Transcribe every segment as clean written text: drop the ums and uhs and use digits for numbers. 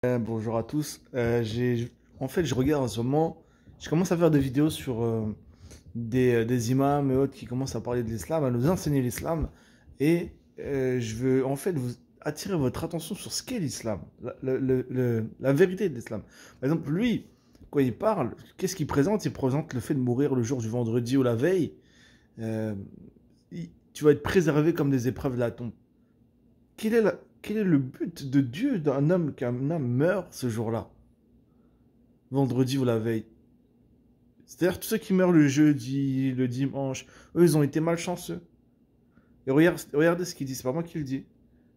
Bonjour à tous. En fait, je regarde en ce moment, je commence à faire des vidéos sur des imams et autres qui commencent à parler de l'islam, à nous enseigner l'islam. Et je veux en fait vous attirer votre attention sur ce qu'est l'islam, la vérité de l'islam. Par exemple, lui, quand il parle, qu'est-ce qu'il présente? Il présente le fait de mourir le jour du vendredi ou la veille. Euh, Tu vas être préservé comme des épreuves de la tombe. Quel est le but de Dieu qu'un homme meurt ce jour-là, vendredi ou la veille? C'est-à-dire tous ceux qui meurent le jeudi, le dimanche, eux ils ont été malchanceux. Et regardez ce qu'il dit, c'est pas moi qui le dis.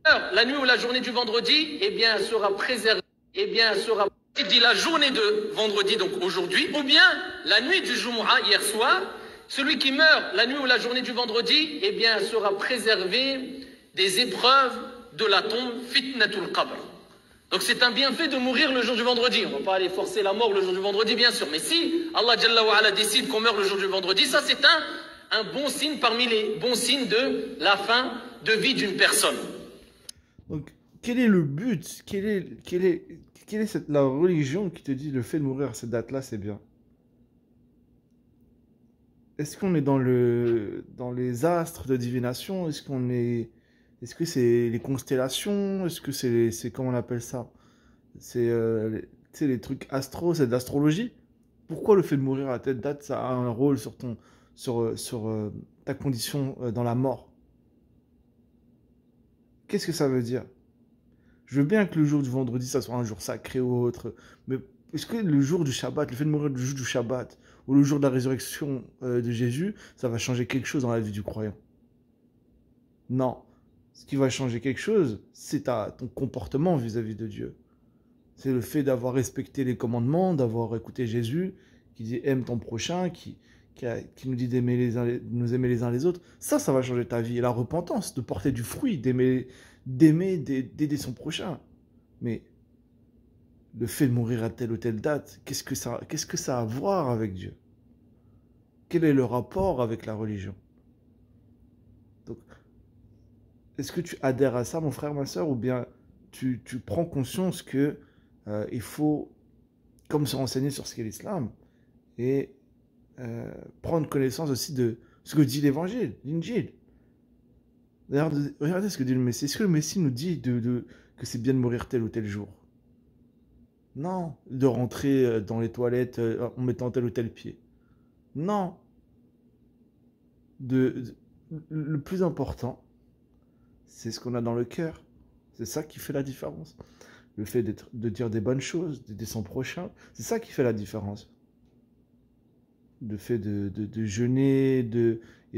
La nuit ou la journée du vendredi, eh bien, sera préservée, eh bien, sera, il dit la journée de vendredi, donc aujourd'hui, ou bien la nuit du Jumu'ah, hier soir, celui qui meurt la nuit ou la journée du vendredi, eh bien, sera préservé des épreuves de la tombe, fitnatul qabr. Donc c'est un bienfait de mourir le jour du vendredi. On ne va pas aller forcer la mort le jour du vendredi, bien sûr. Mais si Allah Jalla wa ala décide qu'on meurt le jour du vendredi, ça c'est un bon signe parmi les bons signes de la fin de vie d'une personne. Donc, quel est le but? Quelle est la religion qui te dit le fait de mourir à cette date-là, c'est bien? Est-ce qu'on est dans les astres de divination? Est-ce que c'est les constellations? Est-ce que comment on appelle ça? C'est, tu sais, les trucs astro, c'est de l'astrologie? Pourquoi le fait de mourir à telle date, ça a un rôle sur ta condition dans la mort? Qu'est-ce que ça veut dire? Je veux bien que le jour du vendredi, ça soit un jour sacré ou autre, mais est-ce que le jour du Shabbat, le fait de mourir le jour du Shabbat, ou le jour de la résurrection de Jésus, ça va changer quelque chose dans la vie du croyant? Non. Ce qui va changer quelque chose, c'est ton comportement vis-à-vis de Dieu. C'est le fait d'avoir respecté les commandements, d'avoir écouté Jésus, qui dit aime ton prochain, qui nous dit de nous aimer les uns les autres. Ça va changer ta vie. Et la repentance, de porter du fruit, d'aider son prochain. Mais le fait de mourir à telle ou telle date, qu'est-ce que ça a à voir avec Dieu? Quel est le rapport avec la religion? Donc, est-ce que tu adhères à ça, mon frère, ma soeur, ou bien tu prends conscience que il faut, comme se renseigner sur ce qu'est l'islam, et prendre connaissance aussi de ce que dit l'évangile, l'injil. Regardez ce que dit le Messie. Est-ce que le Messie nous dit que c'est bien de mourir tel ou tel jour? Non. De rentrer dans les toilettes en mettant tel ou tel pied. Non. De, le plus important, c'est ce qu'on a dans le cœur. C'est ça qui fait la différence. Le fait de dire des bonnes choses, d'aider son prochain, c'est ça qui fait la différence. Le fait de jeûner, et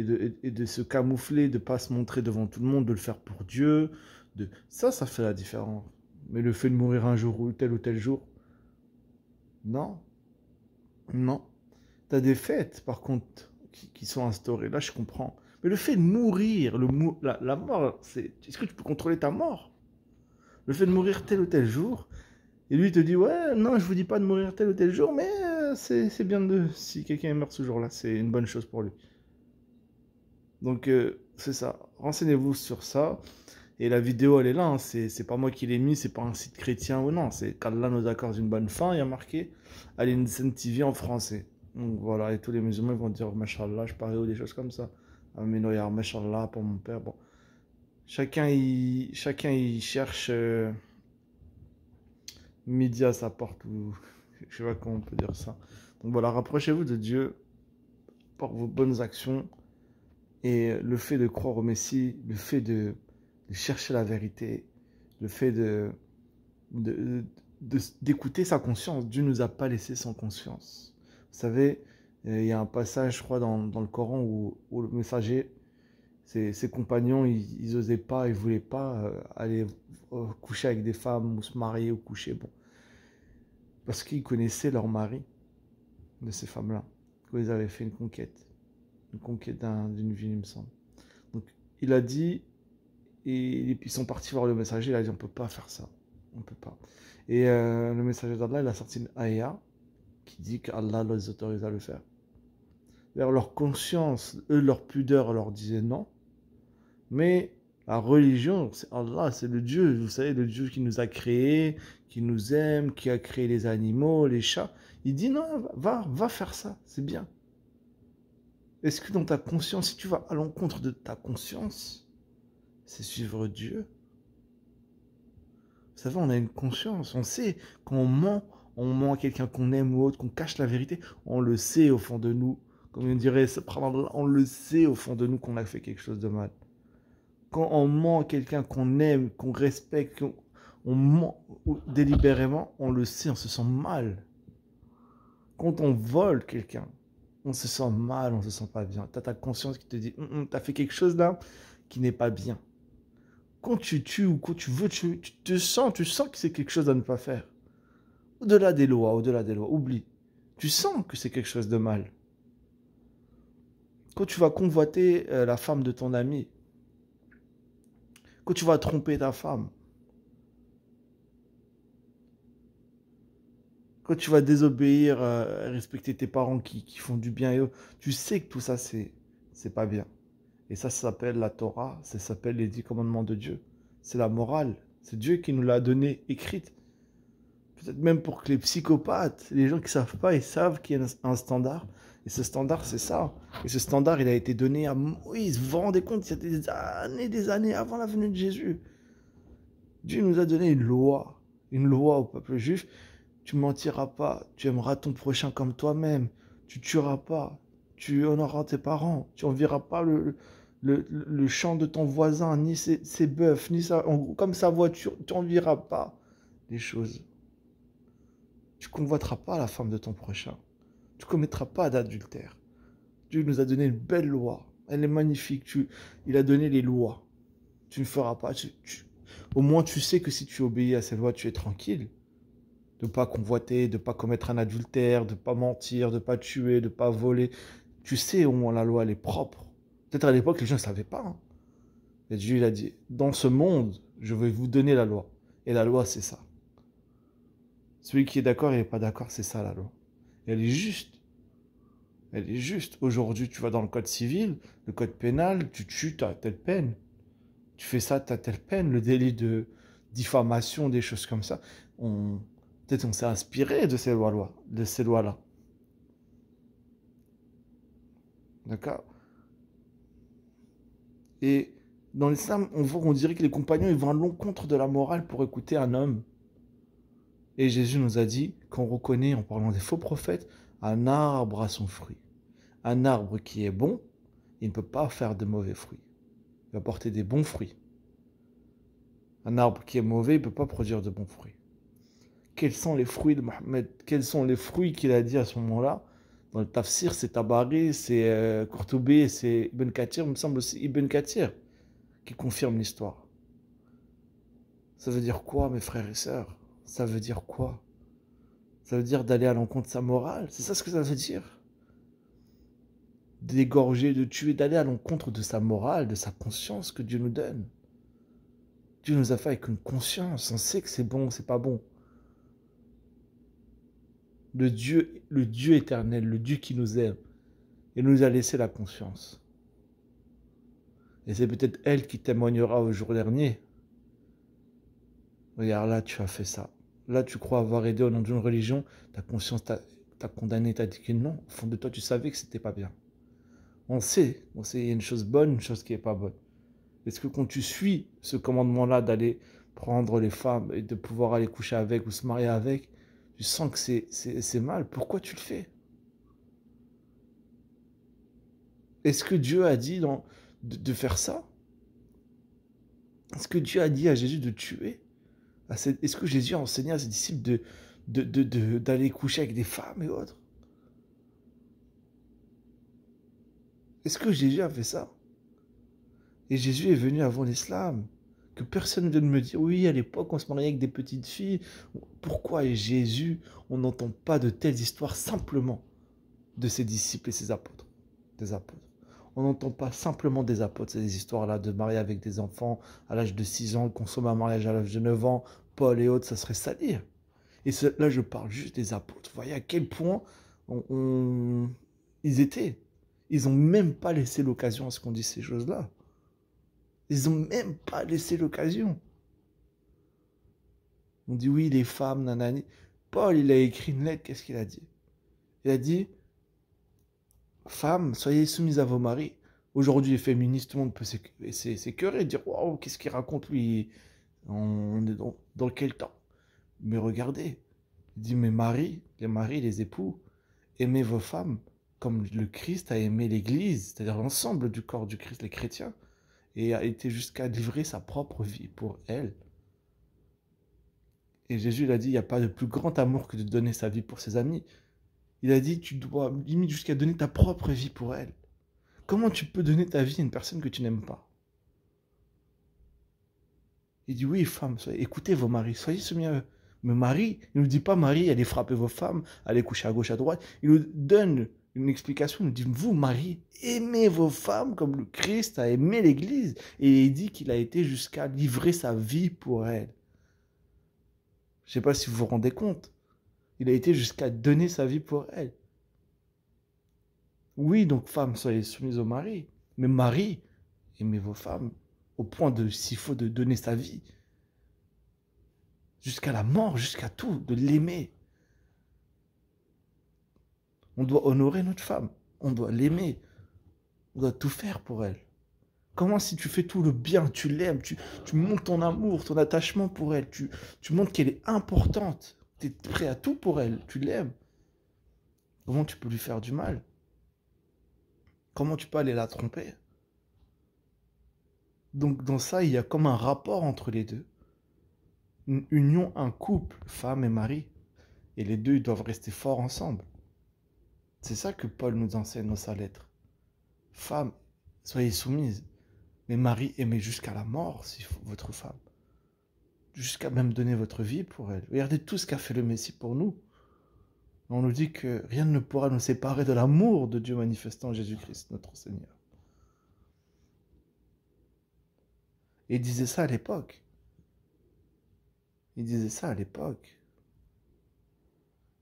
de se camoufler, de ne pas se montrer devant tout le monde, de le faire pour Dieu, ça fait la différence. Mais le fait de mourir un jour ou tel jour, non, non. T'as des fêtes, par contre, qui sont instaurées, là je comprends. Mais le fait de mourir, la mort, est-ce que tu peux contrôler ta mort? Le fait de mourir tel ou tel jour, et lui il te dit, ouais, non, je vous dis pas de mourir tel ou tel jour, mais c'est bien si quelqu'un meurt ce jour-là, c'est une bonne chose pour lui. Donc, c'est ça. Renseignez-vous sur ça. Et la vidéo, elle est là, hein. C'est pas moi qui l'ai mis, c'est pas un site chrétien ou non. C'est qu'Allah nous accorde une bonne fin. Il y a marqué Al-Insan TV en français. Donc voilà, et tous les musulmans vont dire Mashallah, je parie ou des choses comme ça. Amin, ya Mashallah pour mon père. Bon, chacun y cherche midi à sa porte, ou je sais pas comment on peut dire ça. Donc voilà, rapprochez-vous de Dieu par vos bonnes actions. Et le fait de croire au Messie, le fait de chercher la vérité, le fait de- d'écouter sa conscience. Dieu ne nous a pas laissé sans conscience. Vous savez, il y a un passage, je crois, dans le Coran où le messager, ses compagnons, ils osaient pas, ils voulaient pas aller coucher avec des femmes ou se marier ou coucher. Bon, parce qu'ils connaissaient leur mari de ces femmes-là, quand ils avaient fait une conquête d'une ville, il me semble. Donc, il a dit, et ils sont partis voir le messager, il a dit on peut pas faire ça, on peut pas. Et le messager d'Allah, il a sorti une ayah qui dit qu'Allah les autorise à le faire. D'ailleurs, leur conscience, eux, leur pudeur leur disait non, mais La religion, c'est Allah, c'est le Dieu, vous savez, le Dieu qui nous a créés, qui nous aime, qui a créé les animaux, les chats. Il dit non, va faire ça, c'est bien. Est-ce que dans ta conscience, si tu vas à l'encontre de ta conscience, c'est suivre Dieu? Vous savez, on a une conscience, on sait quand on ment à quelqu'un qu'on aime ou autre, qu'on cache la vérité, on le sait au fond de nous. Comme on dirait, on le sait au fond de nous qu'on a fait quelque chose de mal. Quand on ment à quelqu'un qu'on aime, qu'on respecte, on ment délibérément, on le sait, on se sent mal. Quand on vole quelqu'un, on se sent mal, on se sent pas bien. Tu as ta conscience qui te dit, tu as fait quelque chose là qui n'est pas bien. Quand tu tues ou quand tu veux tuer, tu sens que c'est quelque chose à ne pas faire. Au-delà des lois, oublie. Tu sens que c'est quelque chose de mal. Quand tu vas convoiter la femme de ton ami, quand tu vas tromper ta femme, quand tu vas désobéir, respecter tes parents qui font du bien et eux, tu sais que tout ça, c'est pas bien. Et ça s'appelle la Torah, ça s'appelle les 10 commandements de Dieu. C'est la morale. C'est Dieu qui nous l'a donnée écrite. Peut-être même pour que les psychopathes, les gens qui ne savent pas, ils savent qu'il y a un standard. Et ce standard, c'est ça. Et ce standard, il a été donné à Moïse. Vous vous rendez compte, il y a des années avant la venue de Jésus. Dieu nous a donné une loi au peuple juif. Tu mentiras pas, tu aimeras ton prochain comme toi-même, tu tueras pas, tu honoreras tes parents, tu envieras pas le champ de ton voisin, ni ses bœufs, ni comme sa voiture, tu envieras pas les choses. Tu convoiteras pas la femme de ton prochain, tu commettras pas d'adultère. Dieu nous a donné une belle loi, elle est magnifique, il a donné les lois. Tu ne feras pas, au moins tu sais que si tu obéis à ces lois, tu es tranquille. De ne pas convoiter, de ne pas commettre un adultère, de ne pas mentir, de ne pas tuer, de ne pas voler. Tu sais au moins la loi, elle est propre. Peut-être à l'époque, les gens ne savaient pas. Hein. Et Dieu, il a dit, dans ce monde, je vais vous donner la loi. Et la loi, c'est ça. Celui qui est d'accord et n'est pas d'accord, c'est ça la loi. Et elle est juste. Elle est juste. Aujourd'hui, tu vas dans le code civil, le code pénal, tu tues, tu as telle peine. Tu fais ça, tu as telle peine. Le délit de diffamation, des choses comme ça. Peut-être on s'est inspiré de ces lois-là. D'accord? Et dans l'islam, on dirait que les compagnons ils vont à l'encontre de la morale pour écouter un homme. Et Jésus nous a dit qu'on reconnaît, en parlant des faux prophètes, un arbre à son fruit. Un arbre qui est bon, il ne peut pas faire de mauvais fruits. Il va porter des bons fruits. Un arbre qui est mauvais, il ne peut pas produire de bons fruits. Quels sont les fruits de Mohammed? Quels sont les fruits qu'il a dit à ce moment-là? Dans le tafsir, c'est Tabari, c'est Qurtubi, c'est Ibn Kathir, il me semble aussi Ibn Kathir, qui confirme l'histoire. Ça veut dire quoi, mes frères et sœurs? Ça veut dire quoi? Ça veut dire d'aller à l'encontre de sa morale? C'est ça ce que ça veut dire? D'égorger, de tuer, d'aller à l'encontre de sa morale, de sa conscience que Dieu nous donne. Dieu nous a fait avec une conscience, on sait que c'est bon, c'est pas bon. Le Dieu éternel, le Dieu qui nous aime, il nous a laissé la conscience. Et c'est peut-être elle qui témoignera au jour dernier. Regarde, là, tu as fait ça. Là, tu crois avoir aidé au nom d'une religion, ta conscience t'a condamné, t'a dit que non. Au fond de toi, tu savais que c'était pas bien. On sait, il y a une chose bonne, une chose qui n'est pas bonne. Est-ce que quand tu suis ce commandement-là d'aller prendre les femmes et de pouvoir aller coucher avec ou se marier avec, tu sens que c'est mal, pourquoi tu le fais? Est-ce que Dieu a dit de faire ça? Est-ce que Dieu a dit à Jésus de tuer? Est-ce que Jésus a enseigné à ses disciples d'aller coucher avec des femmes et autres? Est-ce que Jésus a fait ça? Et Jésus est venu avant l'islam. Que personne ne vienne me dire, oui, à l'époque, on se mariait avec des petites filles. Pourquoi Jésus, on n'entend pas de telles histoires simplement de ses disciples et ses apôtres, des apôtres? On n'entend pas simplement des apôtres, ces histoires-là de marier avec des enfants à l'âge de 6 ans, consommer un mariage à l'âge de 9 ans, Paul et autres, ça serait salir. Et là, je parle juste des apôtres. Vous voyez à quel point ils étaient. Ils n'ont même pas laissé l'occasion à ce qu'on dise ces choses-là. Ils n'ont même pas laissé l'occasion. On dit oui, les femmes, nanani. Paul, il a écrit une lettre, qu'est-ce qu'il a dit? Il a dit, femmes, soyez soumises à vos maris. Aujourd'hui, les féministes, tout le monde peut s'écœurer, dire, waouh, qu'est-ce qu'il raconte lui? On est dans quel temps? Mais regardez, il dit, mes maris, les époux, aimez vos femmes comme le Christ a aimé l'Église, c'est-à-dire l'ensemble du corps du Christ, les chrétiens, et a été jusqu'à livrer sa propre vie pour elle. Et Jésus, il a dit, il n'y a pas de plus grand amour que de donner sa vie pour ses amis. Il a dit, tu dois limite jusqu'à donner ta propre vie pour elle. Comment tu peux donner ta vie à une personne que tu n'aimes pas? Il dit, oui, femmes, écoutez vos maris, soyez soumis à eux. Mais Marie, il ne nous dit pas, Marie, allez frapper vos femmes, allez coucher à gauche, à droite. Il nous donne une explication, il nous dit, vous, Marie, aimez vos femmes comme le Christ a aimé l'Église. Et il dit qu'il a été jusqu'à livrer sa vie pour elle. Je ne sais pas si vous vous rendez compte. Il a été jusqu'à donner sa vie pour elle. Oui, donc femmes, soyez soumises au mari. Mais Marie, aimez vos femmes au point de, s'il faut, de donner sa vie. Jusqu'à la mort, jusqu'à tout, de l'aimer. On doit honorer notre femme. On doit l'aimer. On doit tout faire pour elle. Comment si tu fais tout le bien, tu l'aimes, tu montres ton amour, ton attachement pour elle, tu montres qu'elle est importante, tu es prêt à tout pour elle, tu l'aimes. Comment tu peux lui faire du mal? Comment tu peux aller la tromper? Donc dans ça, il y a comme un rapport entre les deux. Une union, un couple, femme et mari. Et les deux, ils doivent rester forts ensemble. C'est ça que Paul nous enseigne dans sa lettre. Femme, soyez soumises. Mais mari, aimez jusqu'à la mort si votre femme. Jusqu'à même donner votre vie pour elle. Regardez tout ce qu'a fait le Messie pour nous. On nous dit que rien ne pourra nous séparer de l'amour de Dieu manifestant en Jésus-Christ, notre Seigneur. Et il disait ça à l'époque. Il disait ça à l'époque.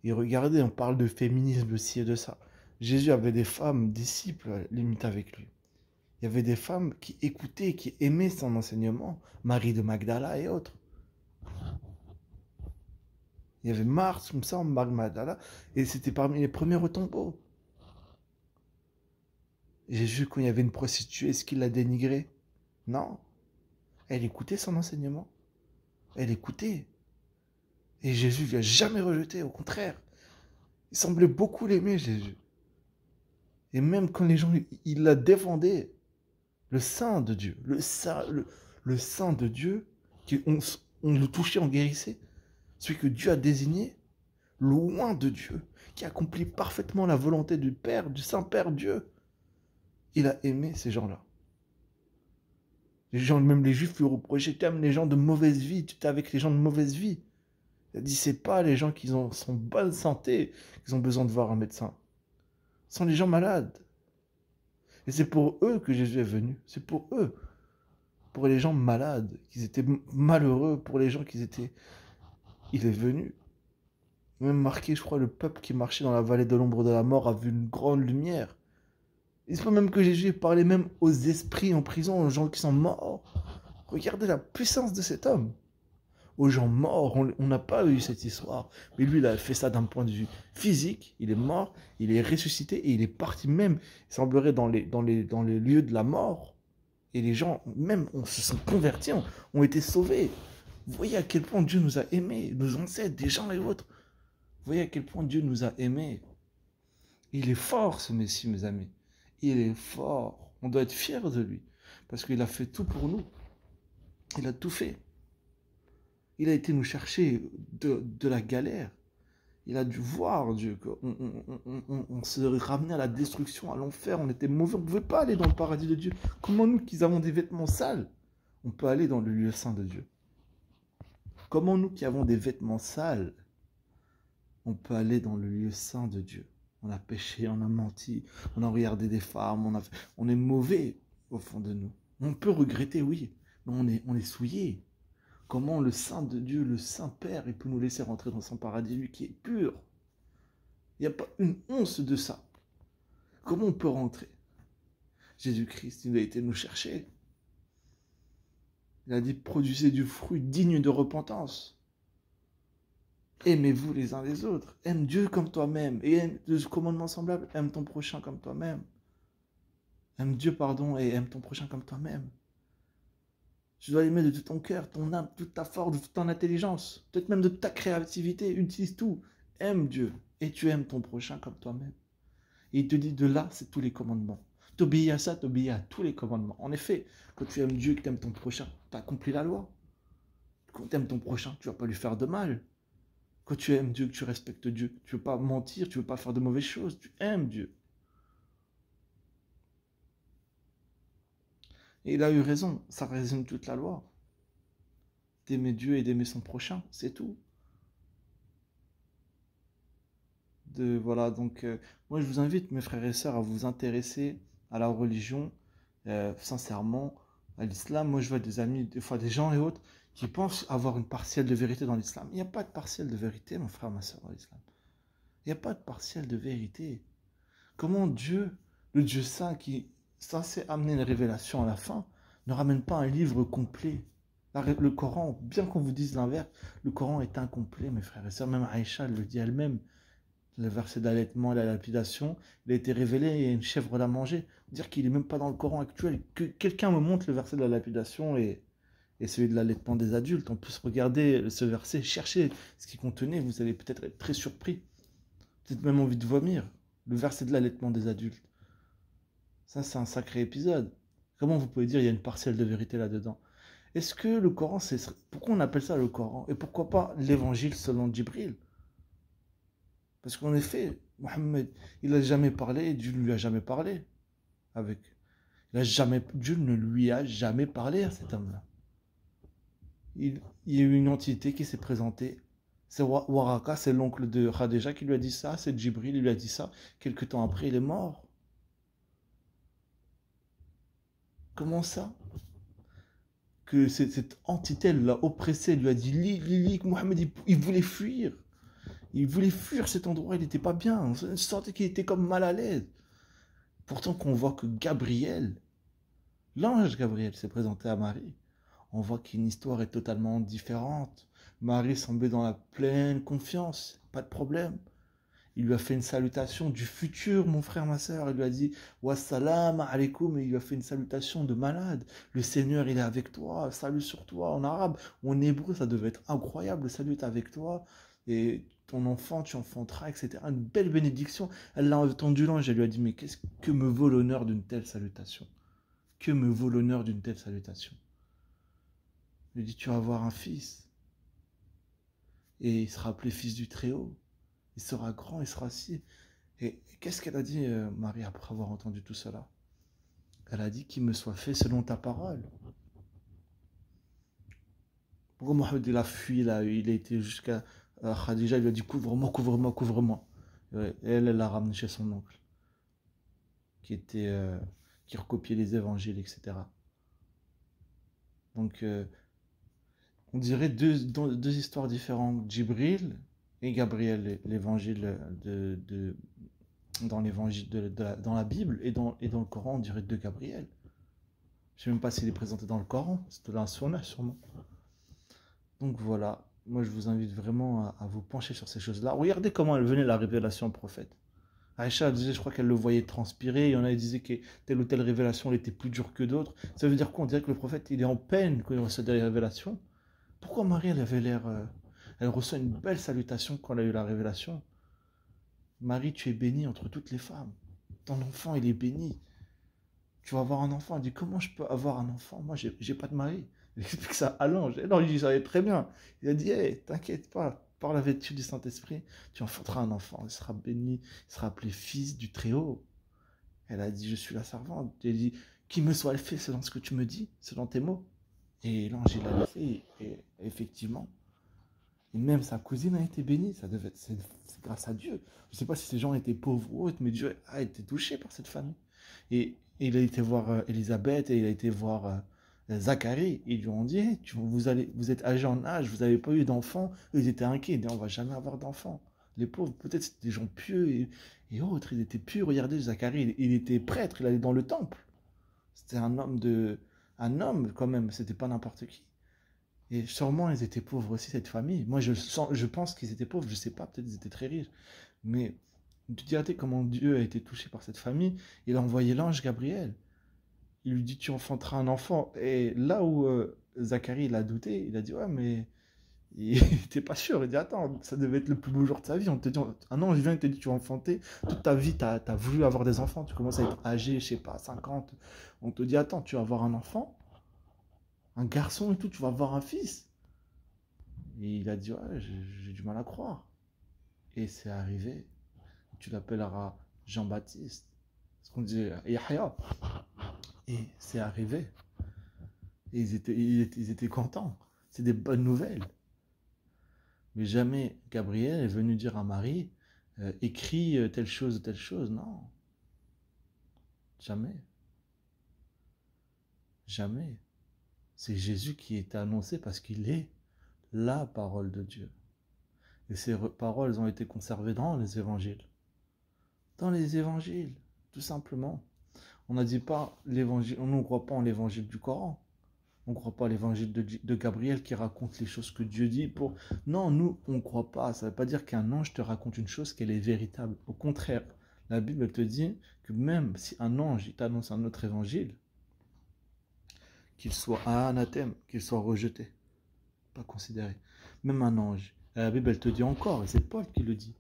Et regardez, on parle de féminisme, de ci et de ça. Jésus avait des femmes, disciples, limite avec lui. Il y avait des femmes qui écoutaient, qui aimaient son enseignement. Marie de Magdala et autres. Il y avait Marthe, comme ça, Marie de Magdala. Et c'était parmi les premiers au tombeau. Jésus, quand il y avait une prostituée, est-ce qu'il la dénigrait? Non. Elle écoutait son enseignement. Elle écoutait. Et Jésus ne lui a jamais rejeté, au contraire. Il semblait beaucoup l'aimer, Jésus. Et même quand les gens, il la défendait. Le Saint de Dieu, le Saint de Dieu, on le touchait, on guérissait. Celui que Dieu a désigné, loin de Dieu, qui accomplit parfaitement la volonté du Père, du Saint-Père Dieu. Il a aimé ces gens-là. Les gens, même les Juifs lui reprochaient, tu aimes les gens de mauvaise vie, tu es avec les gens de mauvaise vie. Il a dit, c'est pas les gens qui sont en bonne santé qui ont besoin de voir un médecin. Ce sont les gens malades. Et c'est pour eux que Jésus est venu. C'est pour eux. Pour les gens malades, qu'ils étaient malheureux, pour les gens qui étaient... Il est venu. Même marqué, je crois, le peuple qui marchait dans la vallée de l'ombre de la mort a vu une grande lumière. Il se peut même que Jésus ait parlé même aux esprits en prison, aux gens qui sont morts. Regardez la puissance de cet homme. Aux gens morts, on n'a pas eu cette histoire. Mais lui, il a fait ça d'un point de vue physique. Il est mort, il est ressuscité et il est parti même, il semblerait, dans les lieux de la mort. Et les gens, même, se sont convertis, ont été sauvés. Vous voyez à quel point Dieu nous a aimés, nos ancêtres, des gens et autres. Vous voyez à quel point Dieu nous a aimés. Il est fort, ce Messie, mes amis. Il est fort. On doit être fiers de lui. Parce qu'il a fait tout pour nous. Il a tout fait. Il a été nous chercher de la galère. Il a dû voir Dieu. On se ramenait à la destruction, à l'enfer. On était mauvais. On ne pouvait pas aller dans le paradis de Dieu. Comment nous, qui avons des vêtements sales, on peut aller dans le lieu saint de Dieu? Comment nous, qui avons des vêtements sales, on peut aller dans le lieu saint de Dieu? On a péché, on a menti, on a regardé des femmes, on est mauvais au fond de nous. On peut regretter, oui, mais on est souillé. Comment le Saint de Dieu, le Saint-Père, il peut nous laisser rentrer dans son paradis, lui qui est pur? Il n'y a pas une once de ça. Comment on peut rentrer? Jésus-Christ, il a été nous chercher. Il a dit, produisez du fruit digne de repentance. Aimez-vous les uns les autres. Aime Dieu comme toi-même. Et aime ce commandement semblable, aime ton prochain comme toi-même. Aime Dieu, pardon, et aime ton prochain comme toi-même. Tu dois l'aimer de tout ton cœur, ton âme, toute ta force, de toute ton intelligence, peut-être même de toute ta créativité. Utilise tout. Aime Dieu et tu aimes ton prochain comme toi-même. Et il te dit de là, c'est tous les commandements. T'obéis à ça, t'obéis à tous les commandements. En effet, quand tu aimes Dieu et que tu aimes ton prochain, tu as accompli la loi. Quand tu aimes ton prochain, tu ne vas pas lui faire de mal. Quand tu aimes Dieu, que tu respectes Dieu, tu ne veux pas mentir, tu ne veux pas faire de mauvaises choses, tu aimes Dieu. Et il a eu raison, ça résume toute la loi. D'aimer Dieu et d'aimer son prochain, c'est tout. Voilà, donc moi je vous invite, mes frères et sœurs, à vous intéresser à la religion, sincèrement, à l'islam. Moi je vois des amis, des fois des gens et autres, qui pensent avoir une partielle de vérité dans l'islam. Il n'y a pas de partielle de vérité, mon frère, ma sœur, dans l'islam. Il n'y a pas de partielle de vérité. Comment Dieu, le Dieu saint qui est censé amener une révélation à la fin, ne ramène pas un livre complet? Le Coran, bien qu'on vous dise l'inverse, le Coran est incomplet, mes frères et sœurs. Même Aïcha le dit elle-même. Le verset d'allaitement et la lapidation, il a été révélé et une chèvre l'a mangé. Dire qu'il n'est même pas dans le Coran actuel. Que quelqu'un me montre le verset de la lapidation et celui de l'allaitement des adultes. On peut se regarder ce verset, chercher ce qu'il contenait, vous allez peut-être être très surpris. Peut-être même envie de vomir. Le verset de l'allaitement des adultes. Ça, c'est un sacré épisode. Comment vous pouvez dire qu'il y a une partielle de vérité là-dedans? Est-ce que le Coran, c'est... Pourquoi on appelle ça le Coran? Et pourquoi pas l'évangile selon Djibril? Parce qu'en effet, Mohammed, il n'a jamais parlé et Dieu ne lui a jamais parlé. Dieu ne lui a jamais parlé à cet homme-là. Il y a eu une entité qui s'est présentée. C'est Waraka, c'est l'oncle de Khadija qui lui a dit ça. C'est Djibril, il lui a dit ça. Quelque temps après, il est mort. Comment ça? Que cette entité l'a oppressé, lui a dit lis, Mohammed, il voulait fuir. Il voulait fuir cet endroit, il n'était pas bien. On sentait qu'il était comme mal à l'aise. Pourtant qu'on voit que Gabriel, l'ange Gabriel s'est présenté à Marie. On voit qu'une histoire est totalement différente. Marie semblait dans la pleine confiance, pas de problème. Il lui a fait une salutation du futur, mon frère, ma soeur. Il lui a dit Wassalam alaikum, et il lui a fait une salutation de malade. Le Seigneur, il est avec toi, salut sur toi en arabe. Ou en hébreu, ça devait être incroyable, le salut est avec toi. Et ton enfant, tu enfanteras, etc. Une belle bénédiction. Elle l'a entendu l'ange, elle lui a dit mais qu'est-ce que me vaut l'honneur d'une telle salutation? Que me vaut l'honneur d'une telle salutation? Il lui dit tu vas avoir un fils. Et il sera appelé fils du Très-Haut. Il sera grand, il sera assis. Et qu'est-ce qu'elle a dit, Marie, après avoir entendu tout cela? Elle a dit qu'il me soit fait selon ta parole. Pourquoi Mohamed il a fui là? Il a été jusqu'à Khadija, il lui a dit couvre-moi, couvre-moi, couvre-moi. Et elle l'a ramené chez son oncle, qui recopiait les évangiles, etc. Donc, on dirait deux histoires différentes. Djibril et Gabriel, l'évangile dans l'évangile dans la Bible et dans le Coran, on dirait deux Gabriel. Je ne sais même pas s'il est présenté dans le Coran, c'est de la sunna sûrement. Donc voilà, moi je vous invite vraiment à vous pencher sur ces choses-là. Regardez comment elle venait la révélation au prophète. Aïcha disait, je crois qu'elle le voyait transpirer, il y en a qui disaient que telle ou telle révélation elle était plus dure que d'autres. Ça veut dire quoi? On dirait que le prophète il est en peine quand il reçoit des révélations. Pourquoi Marie elle avait l'air... elle reçoit une belle salutation quand elle a eu la révélation. Marie, tu es bénie entre toutes les femmes. Ton enfant il est béni. Tu vas avoir un enfant. Elle dit, comment je peux avoir un enfant? Moi, j'ai pas de mari. Il explique ça à l'ange. Et l'ange, il savait très bien. Il a dit, hey, t'inquiète pas, par la vertu du Saint-Esprit, tu enfanteras un enfant. Il sera béni, il sera appelé fils du Très-Haut. Elle a dit, je suis la servante. Elle a dit, qu'il me soit fait selon ce que tu me dis, selon tes mots. Et l'ange, il l'a fait. Et effectivement, et même sa cousine a été bénie. C'est grâce à Dieu. Je ne sais pas si ces gens étaient pauvres ou autres, mais Dieu a été touché par cette famille. Et il a été voir Élisabeth et il a été voir Zacharie. Ils lui ont dit, hey, vous êtes âgés en âge, vous n'avez pas eu d'enfants. Ils étaient inquiets, ils disaient, on ne va jamais avoir d'enfants. Les pauvres, peut-être c'était des gens pieux et autres, ils étaient pieux. Regardez, Zacharie, il était prêtre, il allait dans le temple. C'était un homme un homme quand même, c'était pas n'importe qui. Et sûrement, ils étaient pauvres aussi, cette famille. Moi, je pense qu'ils étaient pauvres, je sais pas, peut-être qu'ils étaient très riches. Mais tu te dis, comment Dieu a été touché par cette famille, il a envoyé l'ange Gabriel. Il lui dit, tu enfanteras un enfant. Et là où Zacharie, il a douté, il a dit, ouais, mais il n'était pas sûr. Il dit, attends, ça devait être le plus beau jour de sa vie. On te dit, un ange vient, il te dit, tu vas enfanter. Toute ta vie, tu as voulu avoir des enfants. Tu commences à être âgé, je sais pas, 50. On te dit, attends, tu vas avoir un enfant, un garçon et tout, tu vas avoir un fils. Et il a dit, ouais, j'ai du mal à croire. Et c'est arrivé. Tu l'appelleras Jean-Baptiste. Ce qu'on dit Yahya. Et c'est arrivé. Et ils étaient contents. C'est des bonnes nouvelles. Mais jamais Gabriel est venu dire à Marie, écris telle chose, telle chose. Non. Jamais. Jamais. C'est Jésus qui est annoncé parce qu'il est la parole de Dieu. Et ces paroles ont été conservées dans les évangiles. Dans les évangiles, tout simplement. On n'a dit pas l'évangile, on ne croit pas en l'évangile du Coran. On ne croit pas à l'évangile de Gabriel qui raconte les choses que Dieu dit. Non, nous, on ne croit pas. Ça ne veut pas dire qu'un ange te raconte une chose qu'elle est véritable. Au contraire, la Bible elle te dit que même si un ange il t'annonce un autre évangile, qu'il soit un anathème, qu'il soit rejeté, pas considéré. Même un ange. La Bible elle te dit encore, et c'est Paul qui le dit,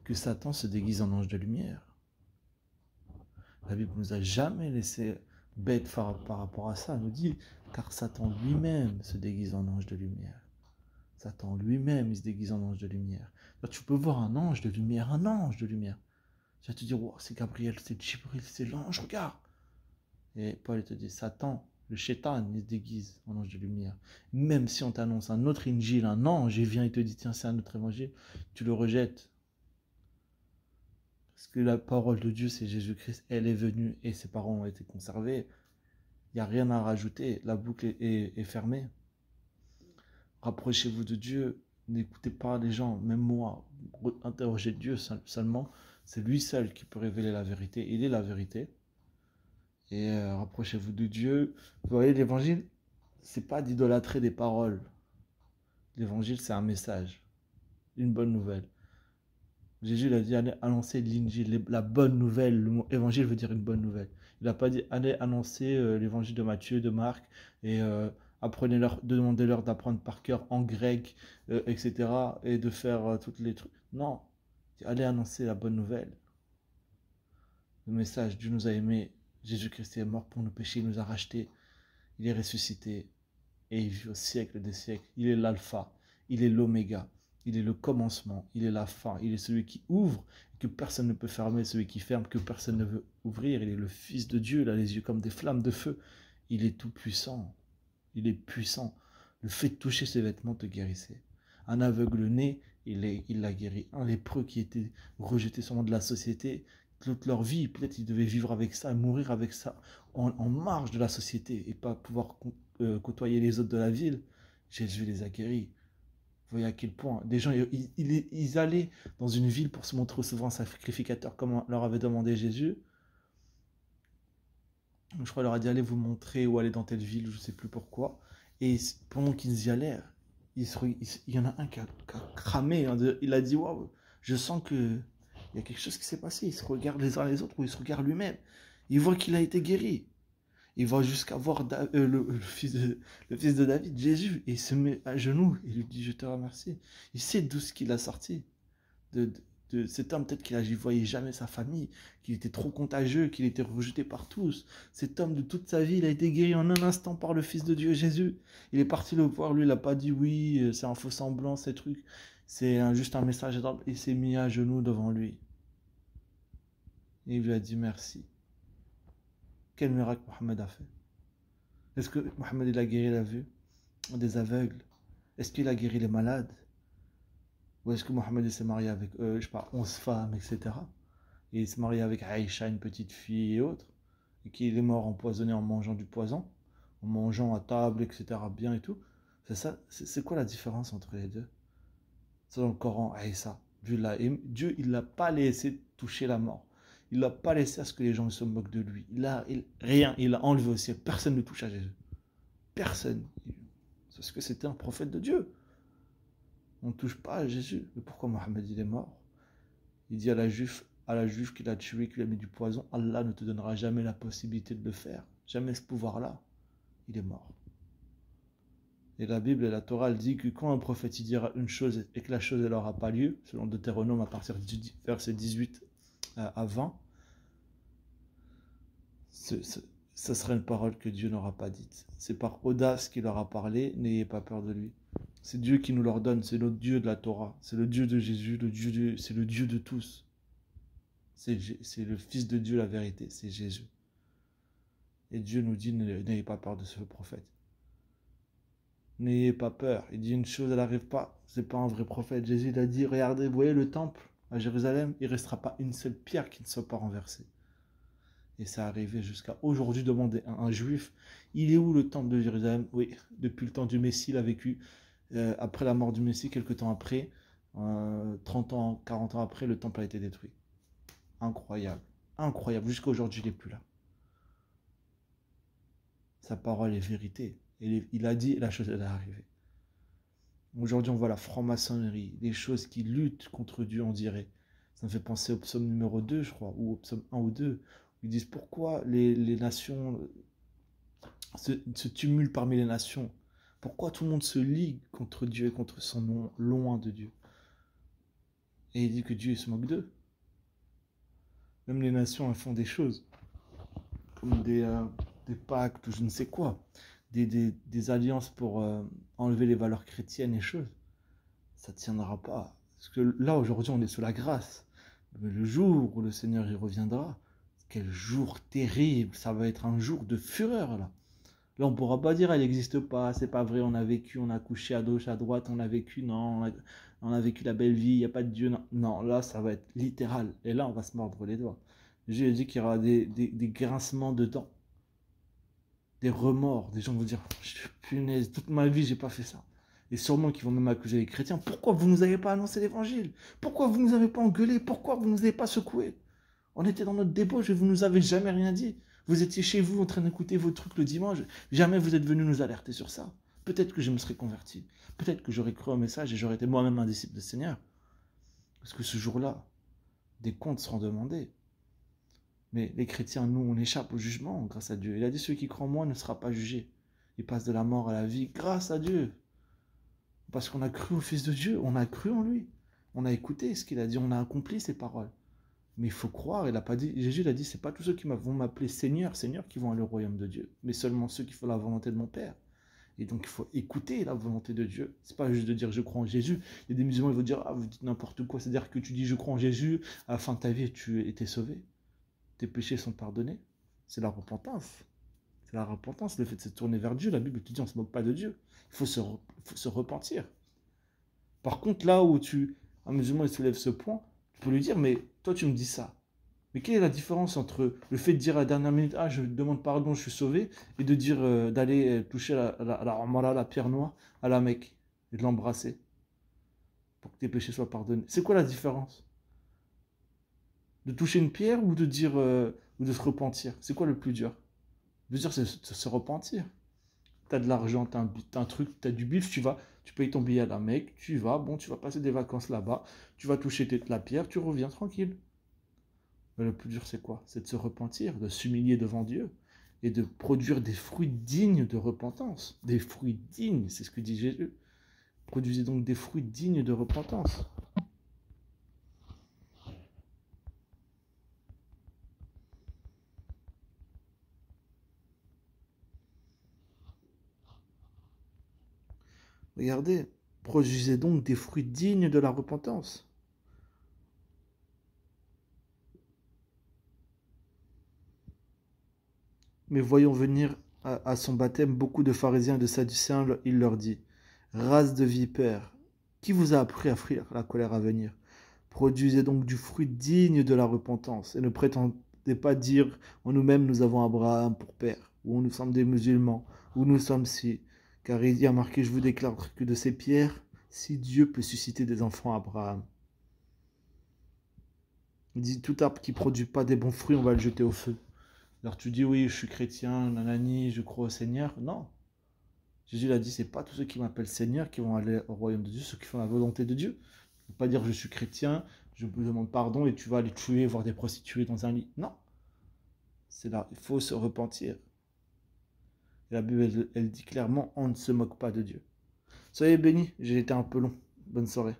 que Satan se déguise en ange de lumière. La Bible ne nous a jamais laissé bête par rapport à ça. Elle nous dit, car Satan lui-même se déguise en ange de lumière. Satan lui-même, il se déguise en ange de lumière. Alors, tu peux voir un ange de lumière, un ange de lumière. Tu vas te dire, wow, c'est Gabriel, c'est Djibril, c'est l'ange, regarde. Et Paul te dit, Satan, le shaitan, il se déguise en ange de lumière. Même si on t'annonce un autre injil, un ange, il vient et te dit, tiens, c'est un autre évangile, tu le rejettes. Parce que la parole de Dieu, c'est Jésus-Christ. Elle est venue et ses paroles ont été conservées. Il n'y a rien à rajouter. La boucle est fermée. Rapprochez-vous de Dieu. N'écoutez pas les gens, même moi. Interrogez Dieu seulement. C'est lui seul qui peut révéler la vérité. Il est la vérité. Et rapprochez-vous de Dieu. Vous voyez, l'évangile, c'est pas d'idolâtrer des paroles. L'évangile, c'est un message. Une bonne nouvelle. Jésus il a dit allez annoncer l'injil, la bonne nouvelle. Le mot évangile veut dire une bonne nouvelle. Il n'a pas dit allez annoncer l'évangile de Matthieu, de Marc, et demandez-leur d'apprendre par cœur en grec, etc. Et de faire toutes les trucs. Non, allez annoncer la bonne nouvelle. Le message, Dieu nous a aimés, Jésus-Christ est mort pour nos péchés, il nous a rachetés, il est ressuscité, et il vit au siècle des siècles. Il est l'alpha, il est l'oméga. Il est le commencement, il est la fin, il est celui qui ouvre, que personne ne peut fermer, celui qui ferme, que personne ne veut ouvrir. Il est le Fils de Dieu, il a les yeux comme des flammes de feu. Il est tout puissant, il est puissant. Le fait de toucher ses vêtements te guérissait. Un aveugle-né, il l'a guéri. Un lépreux qui était rejeté sûrement de la société, toute leur vie, peut-être ils devaient vivre avec ça, mourir avec ça, en marge de la société, et pas pouvoir côtoyer les autres de la ville. Jésus les a guéris. Vous voyez à quel point des gens, ils allaient dans une ville pour se montrer au souverain sacrificateur comme leur avait demandé Jésus. Je crois qu'il leur a dit allez vous montrer ou aller dans telle ville, je ne sais plus pourquoi. Et pendant qu'ils y allaient, il y en a un qui a cramé. Il a dit waouh, je sens qu'il y a quelque chose qui s'est passé. Ils se regardent les uns les autres ou il se regarde lui-même. Il voit qu'il a été guéri. Il va jusqu'à voir le fils de David, Jésus, et il se met à genoux et lui dit je te remercie. Il sait d'où ce qu'il a sorti. De cet homme, peut-être qu'il ne voyait jamais sa famille, qu'il était trop contagieux, qu'il était rejeté par tous. Cet homme, de toute sa vie, il a été guéri en un instant par le Fils de Dieu, Jésus. Il est parti le voir, lui, il n'a pas dit oui, c'est un faux semblant, ces trucs. C'est juste un message. Il s'est mis à genoux devant lui. Et il lui a dit merci. Quel miracle Mohammed a fait? Est-ce que Mohammed il a guéri la vue des aveugles? Est-ce qu'il a guéri les malades? Ou est-ce que Mohammed s'est marié avec, je sais pas, 11 femmes, etc. Et il s'est marié avec Aïcha, une petite fille et autres, et qu'il est mort empoisonné en mangeant du poison, en mangeant à table, etc. bien et tout. C'est ça, c'est quoi la différence entre les deux? C'est dans le Coran, Aïssa. Dieu, il l'a pas laissé toucher la mort. Il l'a pas laissé à ce que les gens se moquent de lui. Rien, il a enlevé au ciel. Personne ne touche à Jésus. personne. Parce que c'était un prophète de Dieu. On ne touche pas à Jésus. Mais pourquoi Mohammed il est mort? Il dit à la juive qu'il a tué, qu'il a mis du poison, Allah ne te donnera jamais la possibilité de le faire. Jamais ce pouvoir-là. Il est mort. Et la Bible et la Torah, elle dit que quand un prophète il dira une chose et que la chose n'aura pas lieu, selon Deutéronome à partir du verset 18 à 20, ça sera une parole que Dieu n'aura pas dite. C'est par audace qu'il aura parlé, n'ayez pas peur de lui. C'est Dieu qui nous l'ordonne, c'est notre Dieu de la Torah, c'est le Dieu de Jésus, c'est le Dieu de tous. C'est le Fils de Dieu, la vérité, c'est Jésus. Et Dieu nous dit, n'ayez pas peur de ce prophète. N'ayez pas peur. Il dit une chose, elle n'arrive pas. C'est pas un vrai prophète. Jésus il a dit, regardez, vous voyez le temple à Jérusalem, il ne restera pas une seule pierre qui ne soit pas renversée. Et ça arrivé jusqu'à aujourd'hui, demander à un juif, il est où le temple de Jérusalem? Oui, depuis le temps du Messie, il a vécu. Après la mort du Messie, quelques temps après, 30 ans, 40 ans après, le temple a été détruit. Incroyable. Incroyable. Jusqu'à aujourd'hui, il n'est plus là. Sa parole est vérité. Et il a dit, la chose elle est arrivée. Aujourd'hui, on voit la franc-maçonnerie, des choses qui luttent contre Dieu, on dirait. Ça me fait penser au psaume numéro 2, je crois, ou au psaume 1 ou 2. Ils disent pourquoi les nations se tumulent parmi les nations. Pourquoi tout le monde se ligue contre Dieu et contre son nom, loin de Dieu. Et il dit que Dieu se moque d'eux. Même les nations, elles font des choses, comme des pactes ou je ne sais quoi. Des alliances pour enlever les valeurs chrétiennes et choses, ça ne tiendra pas. Parce que là, aujourd'hui, on est sous la grâce. Mais le jour où le Seigneur y reviendra, quel jour terrible, ça va être un jour de fureur, là. Là, on ne pourra pas dire, elle n'existe pas, c'est pas vrai, on a vécu, on a couché à gauche, à droite, on a vécu, non, on a vécu la belle vie, il n'y a pas de Dieu, non. Non, là, ça va être littéral. Et là, on va se mordre les doigts. Jésus a dit qu'il y aura des grincements de dents. Des remords, des gens vont dire, punaise, toute ma vie, j'ai pas fait ça. Et sûrement qu'ils vont même accuser les chrétiens. Pourquoi vous ne nous avez pas annoncé l'évangile? Pourquoi vous ne nous avez pas engueulé? Pourquoi vous ne nous avez pas secoué? On était dans notre débauche et vous ne nous avez jamais rien dit. Vous étiez chez vous en train d'écouter vos trucs le dimanche. Jamais vous êtes venu nous alerter sur ça. Peut-être que je me serais converti. Peut-être que j'aurais cru au message et j'aurais été moi-même un disciple du Seigneur. Parce que ce jour-là, des comptes seront demandés. Mais les chrétiens, nous, on échappe au jugement grâce à Dieu. Il a dit, celui qui croit en moi ne sera pas jugé. Il passe de la mort à la vie grâce à Dieu. Parce qu'on a cru au Fils de Dieu, on a cru en lui. On a écouté ce qu'il a dit, on a accompli ses paroles. Mais il faut croire, il a pas dit, Jésus l'a dit, c'est pas tous ceux qui vont m'appeler Seigneur, Seigneur qui vont aller au royaume de Dieu, mais seulement ceux qui font la volonté de mon Père. Et donc il faut écouter la volonté de Dieu. C'est pas juste de dire je crois en Jésus. Il y a des musulmans qui vont dire, ah vous dites n'importe quoi, c'est-à-dire que tu dis je crois en Jésus, à la fin de ta vie tu étais sauvé. Tes péchés sont pardonnés. C'est la repentance. C'est la repentance, le fait de se tourner vers Dieu. La Bible te dit on ne se moque pas de Dieu. Il faut se repentir. Par contre, là où un musulman il soulève ce point, tu peux lui dire, mais toi tu me dis ça. Mais quelle est la différence entre le fait de dire à la dernière minute, ah je demande pardon, je suis sauvé, et de dire d'aller toucher la pierre noire à la Mecque et de l'embrasser pour que tes péchés soient pardonnés. C'est quoi la différence? De toucher une pierre ou de dire ou de se repentir? C'est quoi le plus dur? Le plus dur, c'est se repentir. Tu as de l'argent, tu as un truc, tu as du bif, tu payes ton billet à la Mecque, tu vas, bon, tu vas passer des vacances là-bas, tu vas toucher la pierre, tu reviens tranquille. Mais le plus dur, c'est quoi? C'est de se repentir, de s'humilier devant Dieu et de produire des fruits dignes de repentance. Des fruits dignes, c'est ce que dit Jésus. Produisez donc des fruits dignes de repentance. Regardez, produisez donc des fruits dignes de la repentance. Mais voyons venir à son baptême beaucoup de pharisiens et de sadducéens, il leur dit, race de vipères, qui vous a appris à fuir la colère à venir? Produisez donc du fruit digne de la repentance, et ne prétendez pas dire en nous-mêmes nous avons Abraham pour père, ou nous sommes des musulmans, ou nous sommes si... Car il y a marqué, je vous déclare que de ces pierres, si Dieu peut susciter des enfants à Abraham. Il dit, tout arbre qui ne produit pas des bons fruits, on va le jeter au feu. Alors tu dis, oui, je suis chrétien, nanani, je crois au Seigneur. Non. Jésus l'a dit, c'est pas tous ceux qui m'appellent Seigneur qui vont aller au royaume de Dieu, ceux qui font la volonté de Dieu. Il ne faut pas dire je suis chrétien, je vous demande pardon et tu vas aller tuer, voir des prostituées dans un lit. Non. C'est là, il faut se repentir. Et la Bible, elle dit clairement, on ne se moque pas de Dieu. Soyez bénis, j'ai été un peu long. Bonne soirée.